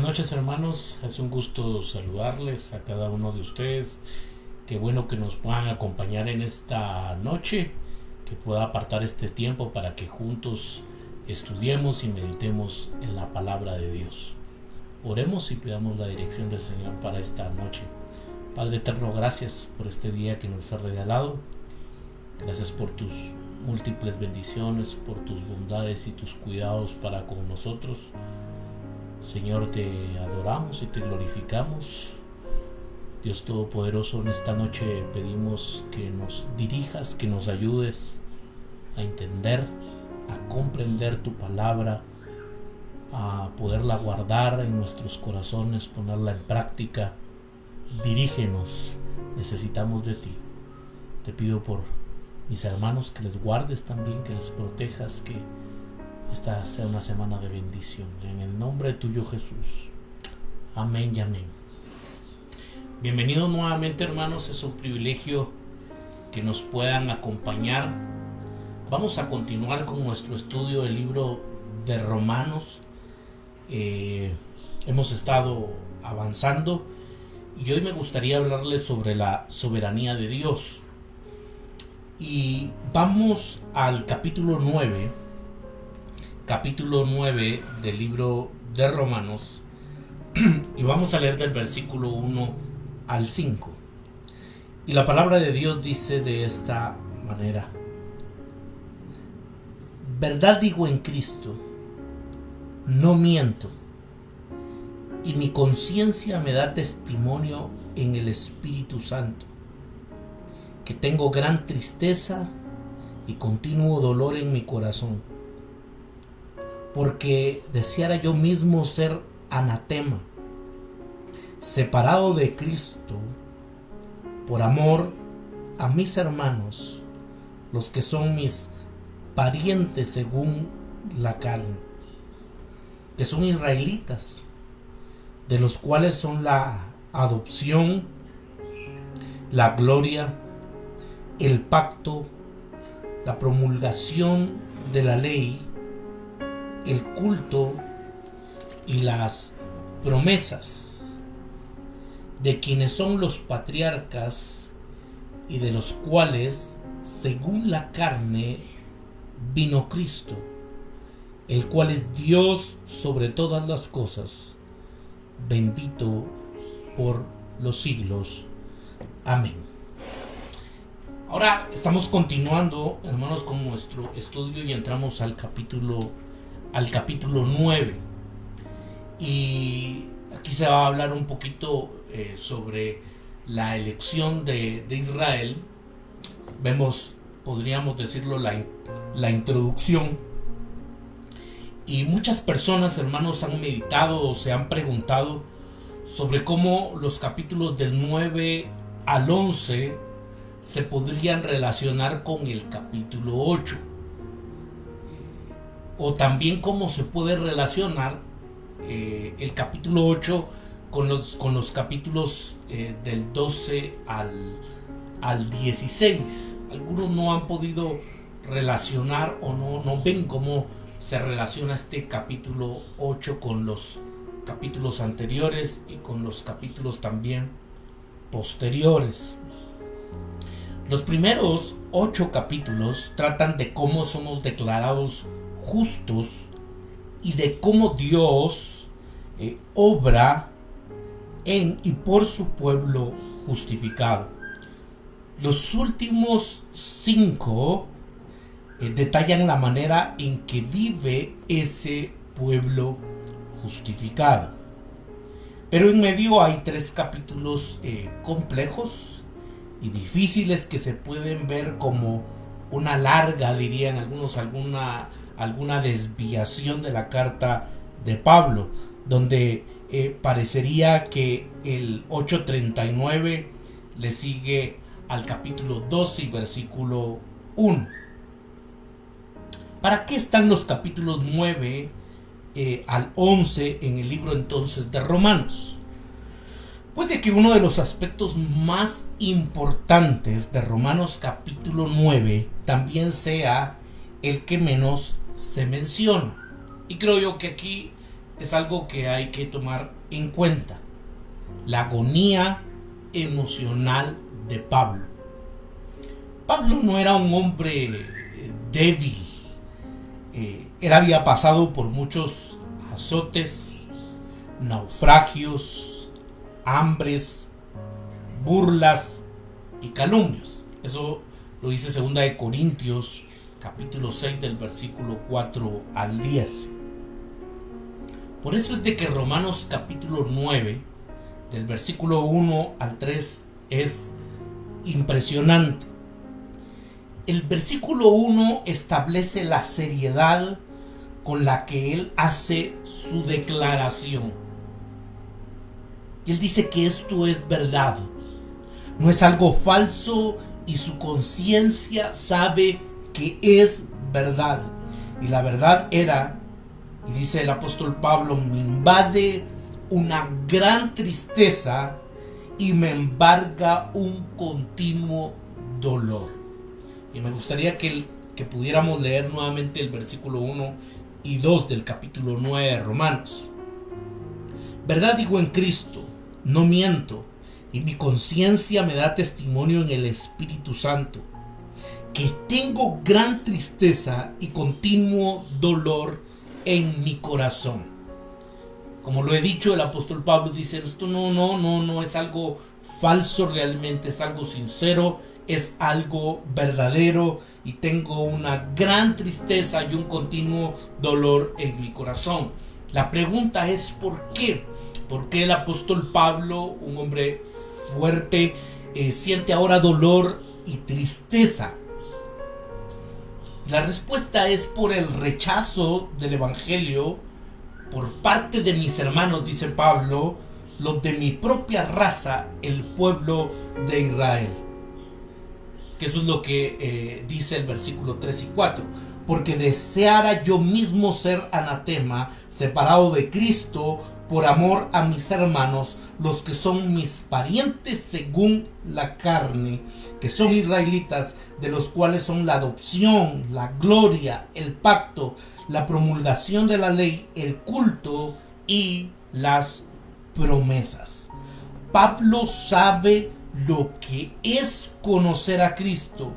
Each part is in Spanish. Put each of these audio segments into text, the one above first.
noches, hermanos, es un gusto saludarles a cada uno de ustedes. Qué bueno que nos puedan acompañar en esta noche, que pueda apartar este tiempo para que juntos estudiemos y meditemos en la palabra de Dios. Oremos y pidamos la dirección del Señor para esta noche. Padre eterno, gracias por este día que nos has regalado. Gracias por tus múltiples bendiciones, por tus bondades y tus cuidados para con nosotros. Señor, te adoramos y te glorificamos. Dios Todopoderoso, en esta noche pedimos que nos dirijas, que nos ayudes a entender, a comprender tu palabra, a poderla guardar en nuestros corazones, ponerla en práctica. Dirígenos, necesitamos de ti. Te pido por mis hermanos que les guardes también, que les protejas, que esta sea una semana de bendición. En el nombre tuyo, Jesús. Amén y amén. Bienvenidos nuevamente, hermanos. Es un privilegio que nos puedan acompañar. Vamos a continuar con nuestro estudio del libro de Romanos. Hemos estado avanzando y hoy me gustaría hablarles sobre la soberanía de Dios. Y vamos al capítulo 9 del libro de Romanos, y vamos a leer del versículo 1 al 5. Y la palabra de Dios dice de esta manera: verdad digo en Cristo, no miento, y mi conciencia me da testimonio en el Espíritu Santo, que tengo gran tristeza y continuo dolor en mi corazón, porque deseara yo mismo ser anatema, separado de Cristo, por amor a mis hermanos, los que son mis parientes según la carne, que son israelitas, de los cuales son la adopción, la gloria, el pacto, la promulgación de la ley, el culto y las promesas, de quienes son los patriarcas y de los cuales, según la carne, vino Cristo, el cual es Dios sobre todas las cosas, bendito por los siglos. Amén. Ahora estamos continuando, hermanos, con nuestro estudio y entramos al capítulo 9. Y aquí se va a hablar un poquito sobre la elección de Israel. Vemos, podríamos decirlo, la introducción. Y muchas personas, hermanos, han meditado o se han preguntado sobre cómo los capítulos del 9 al 11 se podrían relacionar con el capítulo 8. O también cómo se puede relacionar el capítulo 8 con los capítulos del 12 al 16. Algunos no han podido relacionar o no ven cómo se relaciona este capítulo 8 con los capítulos anteriores y con los capítulos también posteriores. Los primeros 8 capítulos tratan de cómo somos declarados justos y de cómo Dios obra en y por su pueblo justificado. Los últimos 5 detallan la manera en que vive ese pueblo justificado. Pero en medio hay 3 capítulos complejos y difíciles que se pueden ver como una larga, dirían algunos, alguna desviación de la carta de Pablo, donde parecería que el 8:39 le sigue al capítulo 12 y versículo 1. ¿Para qué están los capítulos 9 al 11 en el libro entonces de Romanos? Puede que uno de los aspectos más importantes de Romanos capítulo 9 también sea el que menos se menciona. Y creo yo que aquí es algo que hay que tomar en cuenta. La agonía emocional de Pablo. Pablo no era un hombre débil. Él había pasado por muchos azotes, naufragios, hambres, burlas y calumnios. Eso lo dice 2 de Corintios capítulo 6 del versículo 4 al 10. Por eso es de que Romanos capítulo 9 del versículo 1 al 3 es impresionante. El versículo 1 establece la seriedad con la que él hace su declaración. Y él dice que esto es verdad, no es algo falso, y su conciencia sabe que es verdad. Y la verdad era, y dice el apóstol Pablo, me invade una gran tristeza y me embarga un continuo dolor. Y me gustaría que pudiéramos leer nuevamente el versículo 1 y 2 del capítulo 9 de Romanos. Verdad digo en Cristo, no miento, y mi conciencia me da testimonio en el Espíritu Santo, que tengo gran tristeza y continuo dolor en mi corazón. Como lo he dicho, el apóstol Pablo dice, esto no es algo falso realmente, es algo sincero, es algo verdadero, y tengo una gran tristeza y un continuo dolor en mi corazón. La pregunta es ¿por qué? ¿Por qué el apóstol Pablo, un hombre fuerte, siente ahora dolor y tristeza? La respuesta es por el rechazo del evangelio por parte de mis hermanos, dice Pablo, los de mi propia raza, el pueblo de Israel. Que eso es lo que dice el versículo 3 y 4. Porque deseara yo mismo ser anatema, separado de Cristo, por amor a mis hermanos, los que son mis parientes según la carne, que son israelitas, de los cuales son la adopción, la gloria, el pacto, la promulgación de la ley, el culto y las promesas. Pablo sabe lo que es conocer a Cristo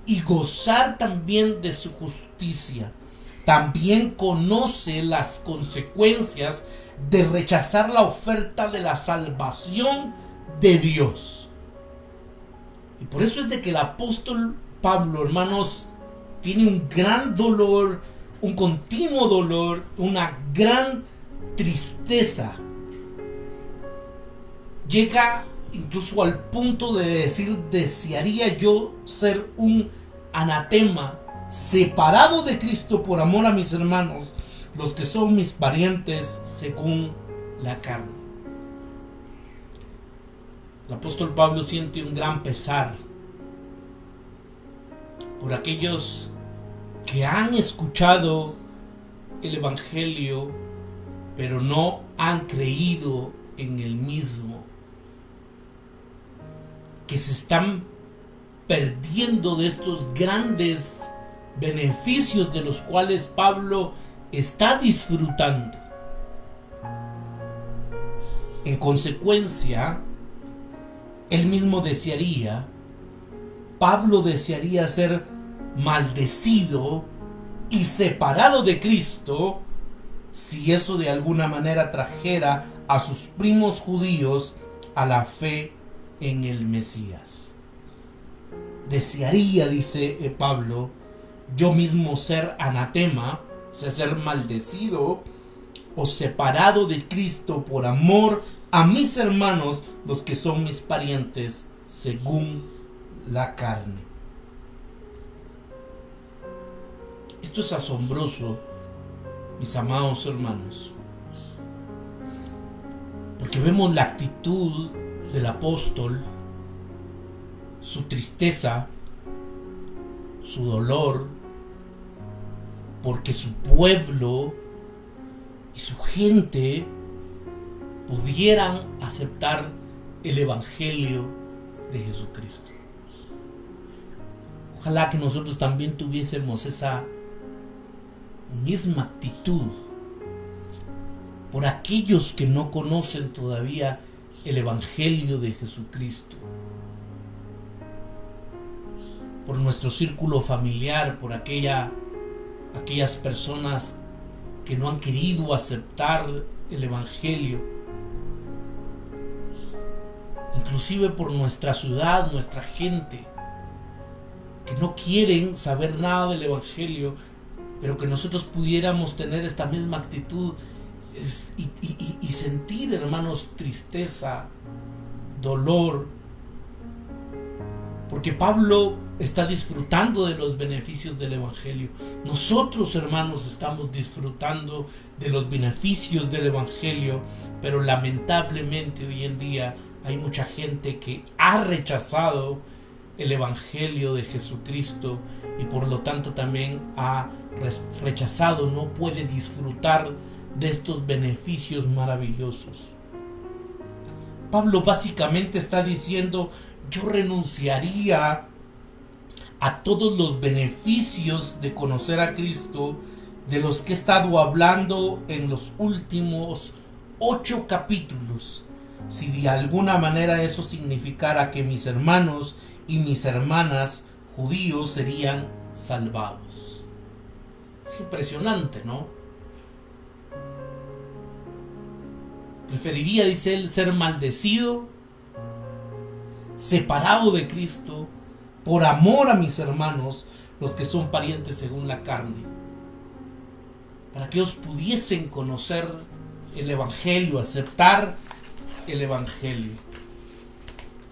y gozar también de su justicia. También conoce las consecuencias de rechazar la oferta de la salvación de Dios. Y por eso es de que el apóstol Pablo, hermanos, tiene un gran dolor, un continuo dolor, una gran tristeza. Llega incluso al punto de decir, desearía yo ser un anatema, separado de Cristo por amor a mis hermanos, los que son mis parientes según la carne. El apóstol Pablo siente un gran pesar por aquellos que han escuchado el evangelio, pero no han creído en el mismo, que se están perdiendo de estos grandes beneficios de los cuales Pablo está disfrutando. En consecuencia, él mismo Pablo desearía ser maldecido y separado de Cristo, si eso de alguna manera trajera a sus primos judíos a la fe en el Mesías. Desearía, dice Pablo, yo mismo ser anatema, o sea, ser maldecido o separado de Cristo por amor a mis hermanos, los que son mis parientes según la carne. Esto es asombroso, mis amados hermanos, porque vemos la actitud del apóstol, su tristeza, su dolor, porque su pueblo y su gente pudieran aceptar el evangelio de Jesucristo. Ojalá que nosotros también tuviésemos esa misma actitud por aquellos que no conocen todavía el Evangelio de Jesucristo, por nuestro círculo familiar, por aquellas personas que no han querido aceptar el Evangelio, inclusive por nuestra ciudad, nuestra gente, que no quieren saber nada del Evangelio, pero que nosotros pudiéramos tener esta misma actitud y sentir, hermanos, tristeza, dolor, porque Pablo está disfrutando de los beneficios del Evangelio. Nosotros, hermanos, estamos disfrutando de los beneficios del Evangelio, pero lamentablemente hoy en día hay mucha gente que ha rechazado el Evangelio de Jesucristo y por lo tanto también ha rechazado, no puede disfrutar de estos beneficios maravillosos. Pablo básicamente está diciendo: yo renunciaría a todos los beneficios de conocer a Cristo, de los que he estado hablando en los últimos 8 capítulos, si de alguna manera eso significara que mis hermanos y mis hermanas judíos serían salvados. Es impresionante, ¿no? Preferiría, dice él, ser maldecido, separado de Cristo, por amor a mis hermanos, los que son parientes según la carne, para que ellos pudiesen conocer el Evangelio, aceptar el Evangelio.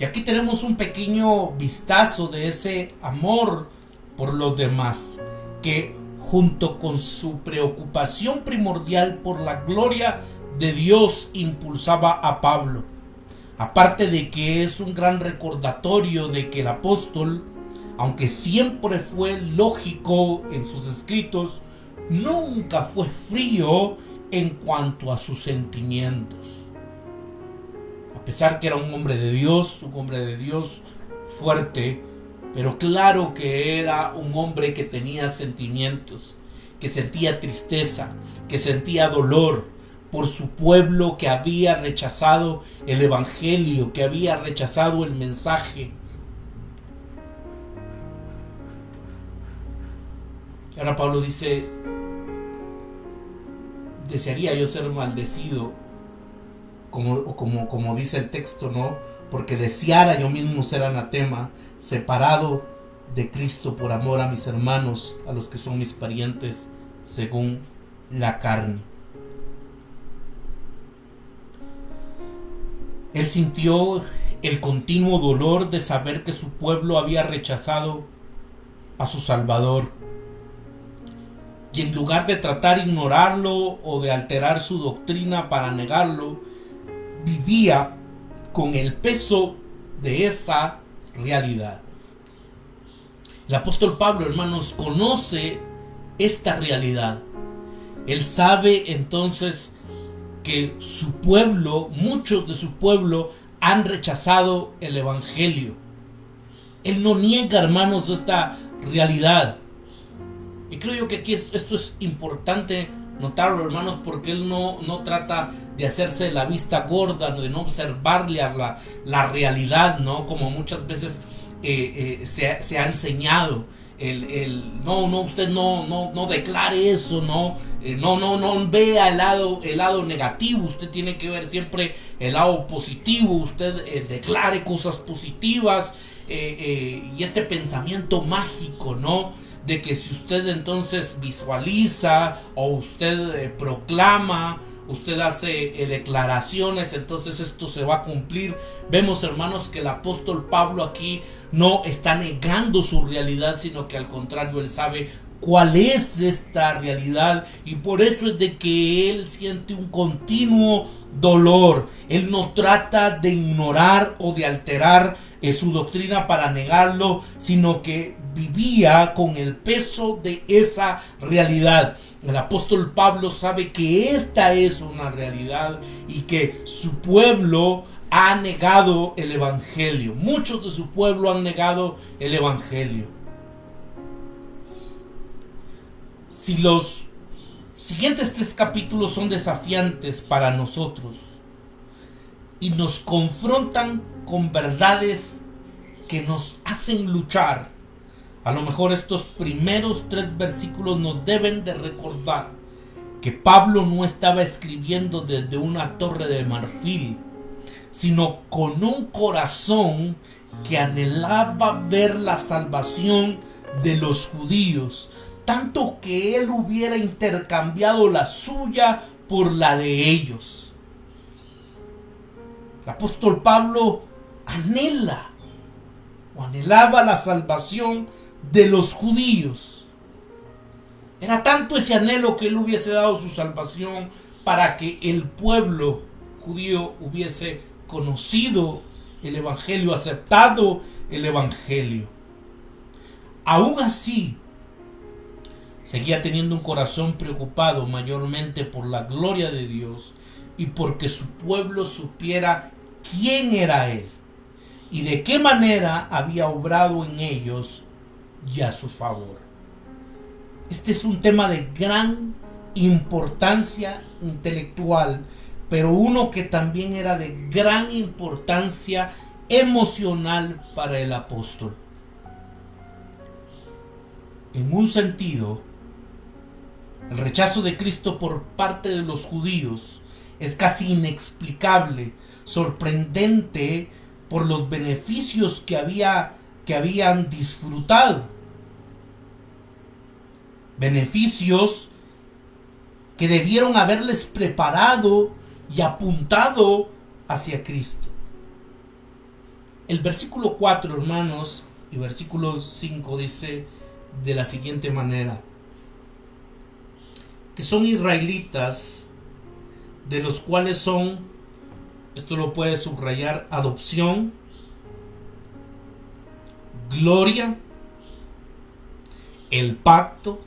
Y aquí tenemos un pequeño vistazo de ese amor por los demás, que junto con su preocupación primordial por la gloria de Dios impulsaba a Pablo. Aparte de que es un gran recordatorio de que el apóstol, aunque siempre fue lógico en sus escritos, nunca fue frío en cuanto a sus sentimientos. A pesar que era un hombre de Dios fuerte, pero claro que era un hombre que tenía sentimientos, que sentía tristeza, que sentía dolor por su pueblo que había rechazado el Evangelio, que había rechazado el mensaje. Ahora Pablo dice: desearía yo ser maldecido, como dice el texto, ¿no? Porque deseara yo mismo ser anatema, separado de Cristo por amor a mis hermanos, a los que son mis parientes según la carne. Él sintió el continuo dolor de saber que su pueblo había rechazado a su Salvador. Y en lugar de tratar de ignorarlo o de alterar su doctrina para negarlo, vivía con el peso de esa realidad. El apóstol Pablo, hermanos, conoce esta realidad. Él sabe entonces que su pueblo, muchos de su pueblo, han rechazado el Evangelio. Él no niega, hermanos, esta realidad. Y creo yo que aquí esto es importante notarlo, hermanos, porque él no trata de hacerse la vista gorda, de no observarle a la realidad, ¿no? Como muchas veces se ha enseñado. Usted no declare eso, no vea el lado negativo, usted tiene que ver siempre el lado positivo, usted declare cosas positivas, y este pensamiento mágico, ¿no? De que si usted entonces visualiza o usted proclama, usted hace declaraciones, entonces esto se va a cumplir. Vemos, hermanos, que el apóstol Pablo aquí no está negando su realidad, sino que al contrario, él sabe cuál es esta realidad, y por eso es de que él siente un continuo dolor. Él no trata de ignorar o de alterar su doctrina para negarlo, sino que vivía con el peso de esa realidad. El apóstol Pablo sabe que esta es una realidad y que su pueblo ha negado el Evangelio. Muchos de su pueblo han negado el Evangelio. Si siguientes 3 capítulos son desafiantes para nosotros y nos confrontan con verdades que nos hacen luchar. A lo mejor estos primeros 3 versículos nos deben de recordar que Pablo no estaba escribiendo desde una torre de marfil, sino con un corazón que anhelaba ver la salvación de los judíos, tanto que él hubiera intercambiado la suya por la de ellos. El apóstol Pablo anhelaba la salvación de los judíos. Era tanto ese anhelo que él hubiese dado su salvación para que el pueblo judío hubiese conocido el evangelio, aceptado el evangelio. Aún así, seguía teniendo un corazón preocupado mayormente por la gloria de Dios y porque su pueblo supiera quién era Él y de qué manera había obrado en ellos y a su favor. Este es un tema de gran importancia intelectual, pero uno que también era de gran importancia emocional para el apóstol. En un sentido, el rechazo de Cristo por parte de los judíos es casi inexplicable, sorprendente por los beneficios que habían disfrutado. Beneficios que debieron haberles preparado y apuntado hacia Cristo. El versículo 4, hermanos, y versículo 5 dice de la siguiente manera: que son israelitas, de los cuales son, esto lo puede subrayar, adopción, gloria, el pacto,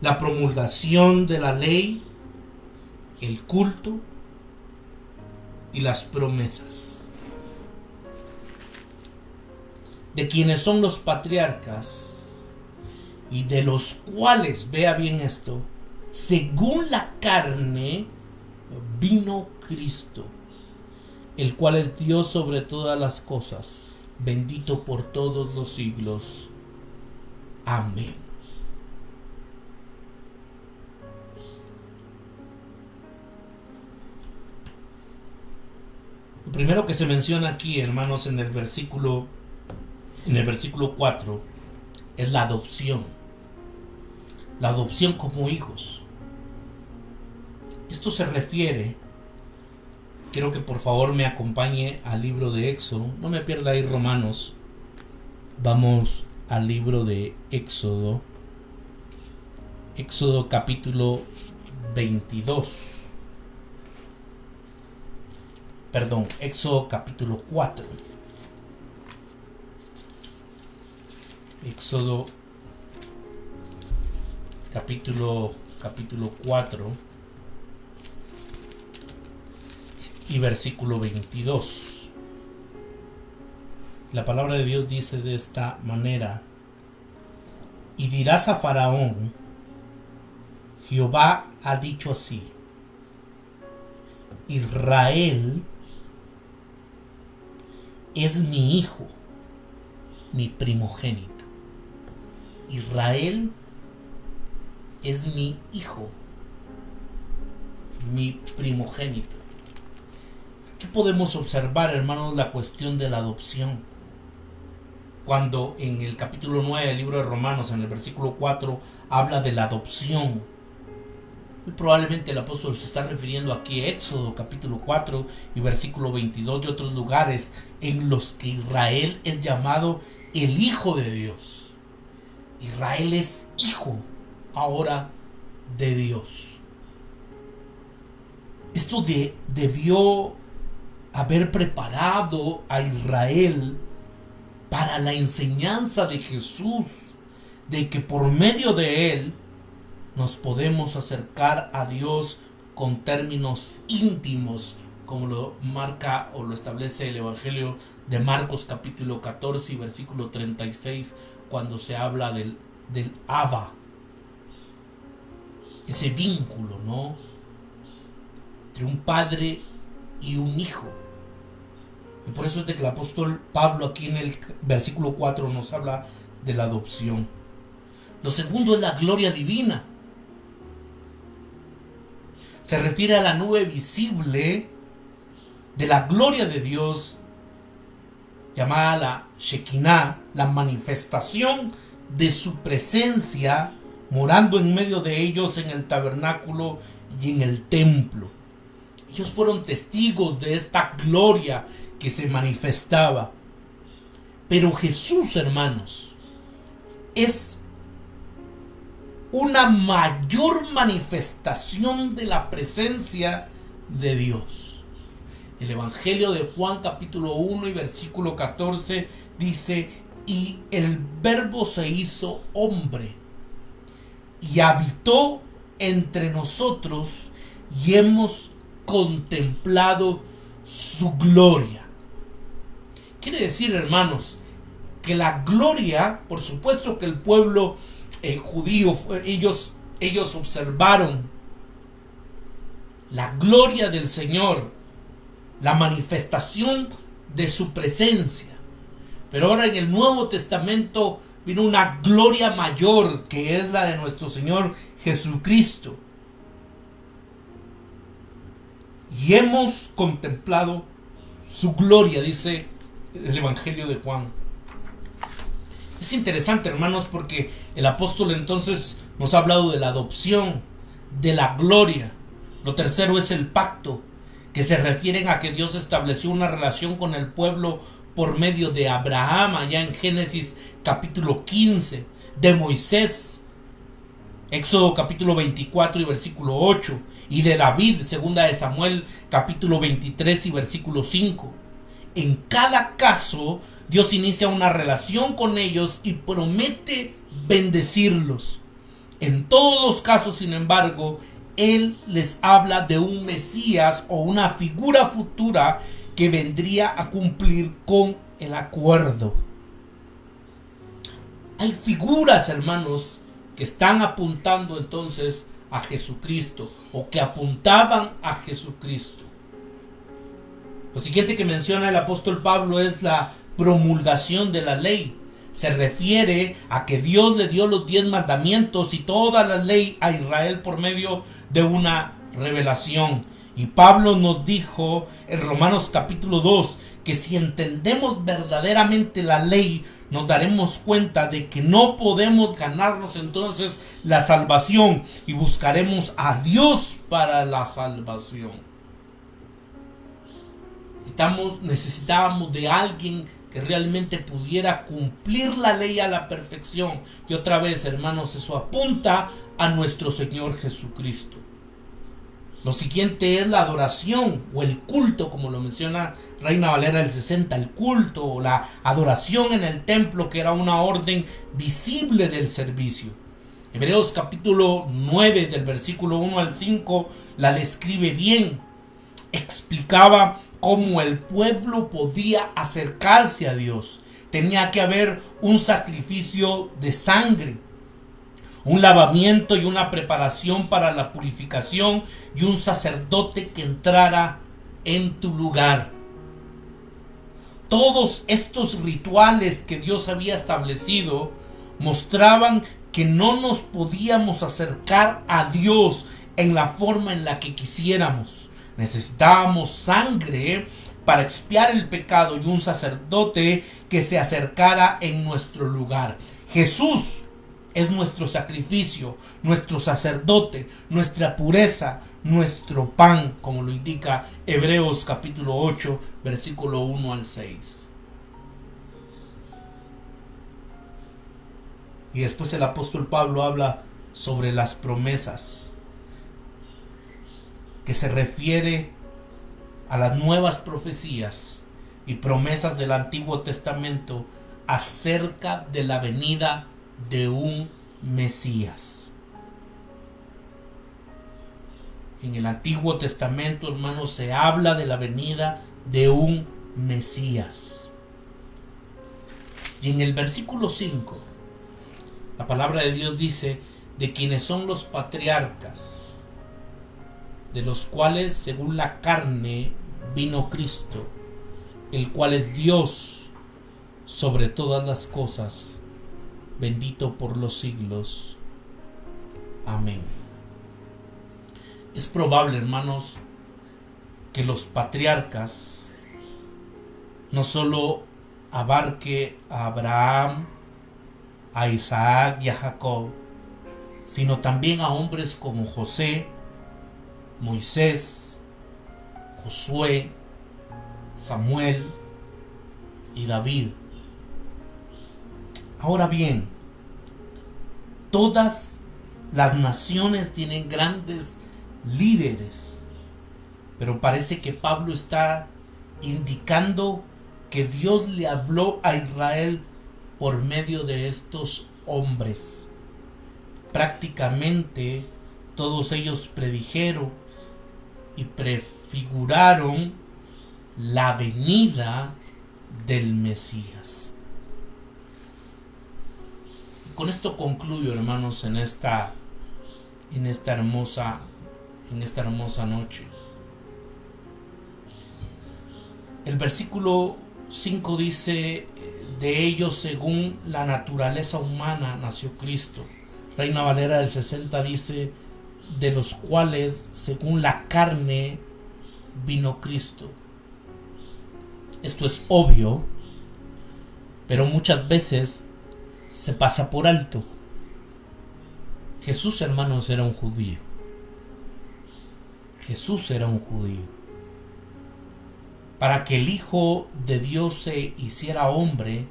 la promulgación de la ley, el culto y las promesas. De quienes son los patriarcas y de los cuales, vea bien esto, según la carne vino Cristo, el cual es Dios sobre todas las cosas, bendito por todos los siglos. Amén. Lo primero que se menciona aquí, hermanos, en el versículo 4, es la adopción. La adopción como hijos. Esto se refiere, quiero que por favor me acompañe al libro de Éxodo. No me pierda ahí Romanos. Vamos al libro de Éxodo. Éxodo capítulo 22. Perdón, Éxodo capítulo 4. Éxodo capítulo 4 y versículo 22. La palabra de Dios dice de esta manera: y dirás a Faraón, Jehová ha dicho así: Israel es mi hijo, mi primogénito. Israel es mi hijo, mi primogénito. Aquí podemos observar, hermanos, la cuestión de la adopción. Cuando en el capítulo 9 del libro de Romanos, en el versículo 4, habla de la adopción. Muy probablemente el apóstol se está refiriendo aquí a Éxodo capítulo 4 y versículo 22 y otros lugares en los que Israel es llamado el Hijo de Dios. Israel es hijo ahora de Dios. Esto debió haber preparado a Israel para la enseñanza de Jesús, de que por medio de él nos podemos acercar a Dios con términos íntimos, como lo marca o lo establece el Evangelio de Marcos capítulo 14 y versículo 36, cuando se habla del Abba. ese vínculo, ¿no?, entre un padre y un hijo. Y por eso es de que el apóstol Pablo aquí en el versículo 4 nos habla de la adopción. Lo segundo es la gloria divina. Se refiere a la nube visible de la gloria de Dios, llamada la Shekinah, la manifestación de su presencia morando en medio de ellos en el tabernáculo y en el templo. Ellos fueron testigos de esta gloria que se manifestaba. Pero Jesús, hermanos, es una mayor manifestación de la presencia de Dios. El Evangelio de Juan capítulo 1 y versículo 14 dice: y el Verbo se hizo hombre y habitó entre nosotros y hemos contemplado su gloria. Quiere decir, hermanos, que la gloria, por supuesto que el pueblo judío, ellos observaron la gloria del Señor, la manifestación de su presencia. Pero ahora en el Nuevo Testamento vino una gloria mayor, que es la de nuestro Señor Jesucristo. Y hemos contemplado su gloria, dice el Evangelio de Juan. Es interesante, hermanos, porque el apóstol entonces nos ha hablado de la adopción, de la gloria. Lo tercero es el pacto, que se refieren a que Dios estableció una relación con el pueblo por medio de Abraham, allá en Génesis capítulo 15, de Moisés, Éxodo capítulo 24 y versículo 8, y de David, segunda de Samuel capítulo 23 y versículo 5. En cada caso, Dios inicia una relación con ellos y promete bendecirlos. En todos los casos, sin embargo, Él les habla de un Mesías o una figura futura que vendría a cumplir con el acuerdo. Hay figuras, hermanos, que están apuntando entonces a Jesucristo, o que apuntaban a Jesucristo. Lo siguiente que menciona el apóstol Pablo es la promulgación de la ley. Se refiere a que Dios le dio los 10 mandamientos y toda la ley a Israel por medio de una revelación. Y Pablo nos dijo en Romanos capítulo 2 que si entendemos verdaderamente la ley, nos daremos cuenta de que no podemos ganarnos entonces la salvación y buscaremos a Dios para la salvación. Necesitábamos de alguien que realmente pudiera cumplir la ley a la perfección. Y otra vez, hermanos, eso apunta a nuestro Señor Jesucristo. Lo siguiente es la adoración o el culto, como lo menciona Reina Valera del 60, el culto o la adoración en el templo, que era una orden visible del servicio. Hebreos capítulo 9 del versículo 1 al 5 la describe bien. Explicaba cómo el pueblo podía acercarse a Dios. Tenía que haber un sacrificio de sangre, un lavamiento y una preparación para la purificación, y un sacerdote que entrara en tu lugar. Todos estos rituales que Dios había establecido mostraban que no nos podíamos acercar a Dios en la forma en la que quisiéramos. Necesitábamos sangre para expiar el pecado y un sacerdote que se acercara en nuestro lugar. Jesús es nuestro sacrificio, nuestro sacerdote, nuestra pureza, nuestro pan, como lo indica Hebreos capítulo 8, versículo 1 al 6. Y después el apóstol Pablo habla sobre las promesas, que se refiere a las nuevas profecías y promesas del Antiguo Testamento acerca de la venida de un Mesías. En el Antiguo Testamento, hermanos, se habla de la venida de un Mesías. Y en el versículo 5, la palabra de Dios dice: de quienes son los patriarcas, de los cuales según la carne vino Cristo, el cual es Dios sobre todas las cosas, bendito por los siglos. Amén. Es probable, hermanos, que los patriarcas no solo abarque a Abraham, a Isaac y a Jacob, sino también a hombres como José, Moisés, Josué, Samuel y David. Ahora bien, todas las naciones tienen grandes líderes, pero parece que Pablo está indicando que Dios le habló a Israel por medio de estos hombres. Prácticamente todos ellos predijeron y prefiguraron la venida del Mesías. Con esto concluyo, hermanos, en esta hermosa noche. El versículo 5 dice: de ellos según la naturaleza humana nació Cristo. Reina Valera del 60 dice: de los cuales según la carne vino Cristo. Esto es obvio, pero muchas veces se pasa por alto. Jesús, hermanos, era un judío. Jesús era un judío. Para que el Hijo de Dios se hiciera hombre,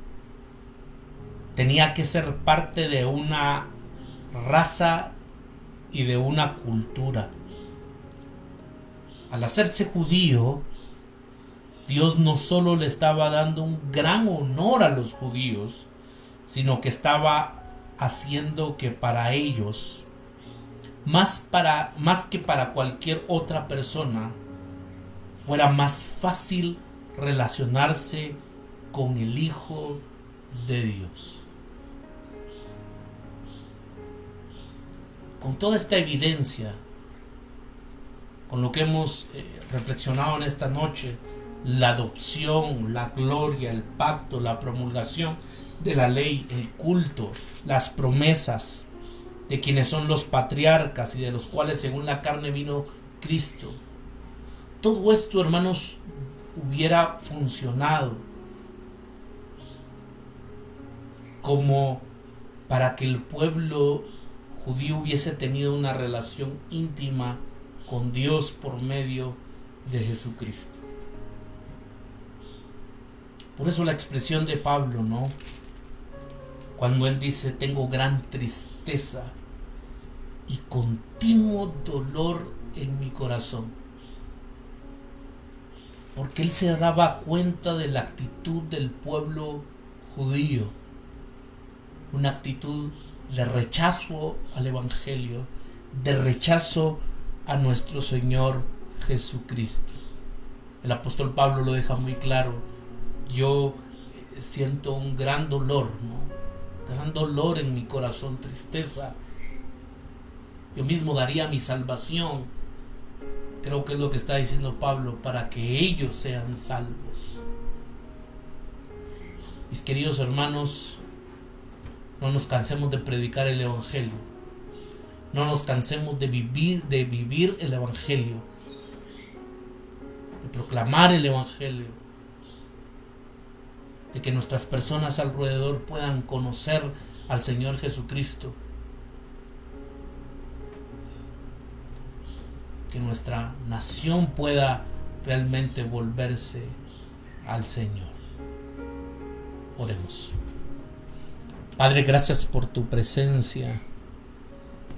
tenía que ser parte de una raza y de una cultura. Al hacerse judío, Dios no solo le estaba dando un gran honor a los judíos, sino que estaba haciendo que para ellos, más que para cualquier otra persona, fuera más fácil relacionarse con el Hijo de Dios. Con toda esta evidencia, con lo que hemos reflexionado en esta noche, la adopción, la gloria, el pacto, la promulgación de la ley, el culto, las promesas de quienes son los patriarcas y de los cuales según la carne vino Cristo. Todo esto, hermanos, hubiera funcionado como para que el pueblo judío hubiese tenido una relación íntima con Dios por medio de Jesucristo. Por eso la expresión de Pablo, ¿no? Cuando él dice: tengo gran tristeza y continuo dolor en mi corazón. Porque él se daba cuenta de la actitud del pueblo judío. Una actitud de rechazo al Evangelio, de rechazo a nuestro Señor Jesucristo. El apóstol Pablo lo deja muy claro: yo siento un gran dolor, ¿no? Gran dolor en mi corazón, tristeza. Yo mismo daría mi salvación. Creo que es lo que está diciendo Pablo, para que ellos sean salvos. Mis queridos hermanos, no nos cansemos de predicar el Evangelio. No nos cansemos de vivir el Evangelio, de proclamar el Evangelio, de que nuestras personas alrededor puedan conocer al Señor Jesucristo, que nuestra nación pueda realmente volverse al Señor. Oremos. Padre, gracias por tu presencia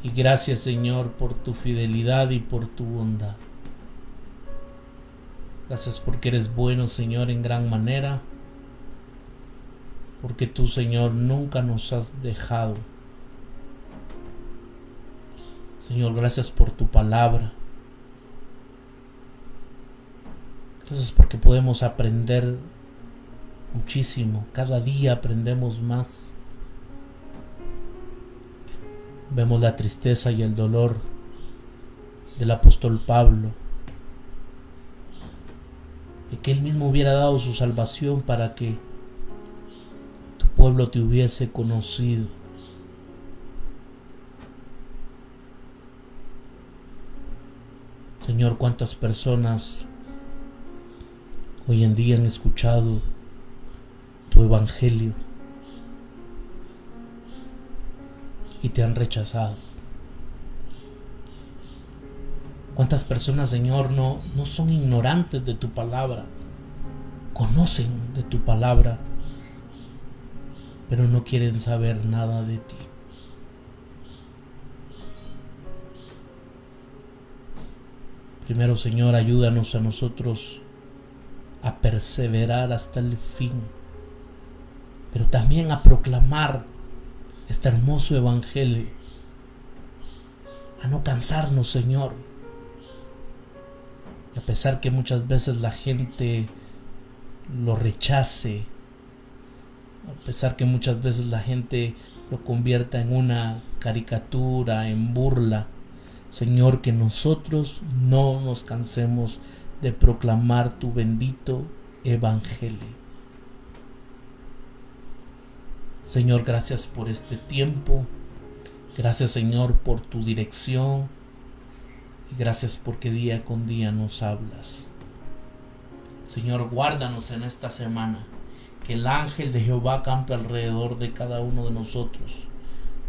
y gracias, Señor, por tu fidelidad y por tu bondad. Gracias porque eres bueno, Señor, en gran manera, porque tú, Señor, nunca nos has dejado. Señor, gracias por tu palabra. Gracias porque podemos aprender muchísimo. Cada día aprendemos más. Vemos la tristeza y el dolor del apóstol Pablo, y que él mismo hubiera dado su salvación para que tu pueblo te hubiese conocido. Señor, cuántas personas hoy en día han escuchado tu evangelio y te han rechazado. Cuántas personas, Señor, no son ignorantes de tu palabra, conocen de tu palabra, pero no quieren saber nada de ti. Primero, Señor, ayúdanos a nosotros a perseverar hasta el fin, pero también a proclamar este hermoso evangelio, a no cansarnos, Señor. Y a pesar que muchas veces la gente lo rechace, a pesar que muchas veces la gente lo convierta en una caricatura, en burla, Señor, que nosotros no nos cansemos de proclamar tu bendito evangelio. Señor, gracias por este tiempo. Gracias, Señor, por tu dirección. Y gracias porque día con día nos hablas. Señor, guárdanos en esta semana. Que el ángel de Jehová campe alrededor de cada uno de nosotros.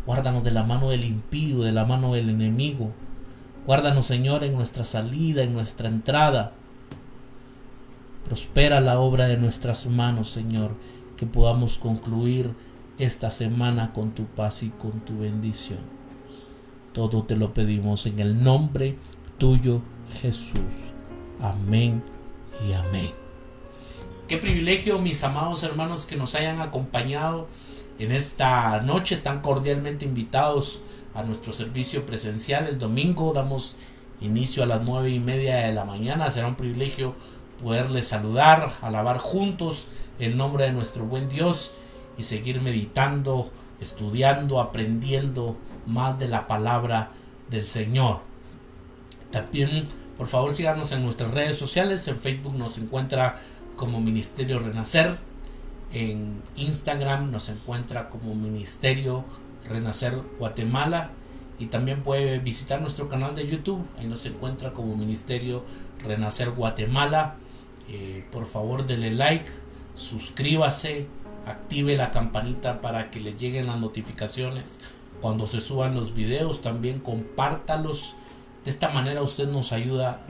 Guárdanos de la mano del impío, de la mano del enemigo. Guárdanos, Señor, en nuestra salida, en nuestra entrada. Prospera la obra de nuestras manos, Señor, que podamos concluir esta semana con tu paz y con tu bendición. Todo te lo pedimos en el nombre tuyo, Jesús. Amén y amén. Qué privilegio, mis amados hermanos, que nos hayan acompañado en esta noche. Están cordialmente invitados a nuestro servicio presencial el domingo. Damos inicio a las 9:30 de la mañana. Será un privilegio poderles saludar, alabar juntos el nombre de nuestro buen Dios y seguir meditando, estudiando, aprendiendo más de la palabra del Señor. También, por favor, síganos en nuestras redes sociales. En Facebook nos encuentra como Ministerio Renacer. En Instagram nos encuentra como Ministerio Renacer Guatemala. Y también puede visitar nuestro canal de YouTube. Ahí nos encuentra como Ministerio Renacer Guatemala. Por favor, denle like, suscríbase, active la campanita para que le lleguen las notificaciones cuando se suban los videos. También compártalos. De esta manera usted nos ayuda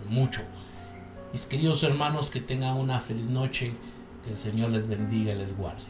mucho. Mis queridos hermanos, que tengan una feliz noche. Que el Señor les bendiga y les guarde.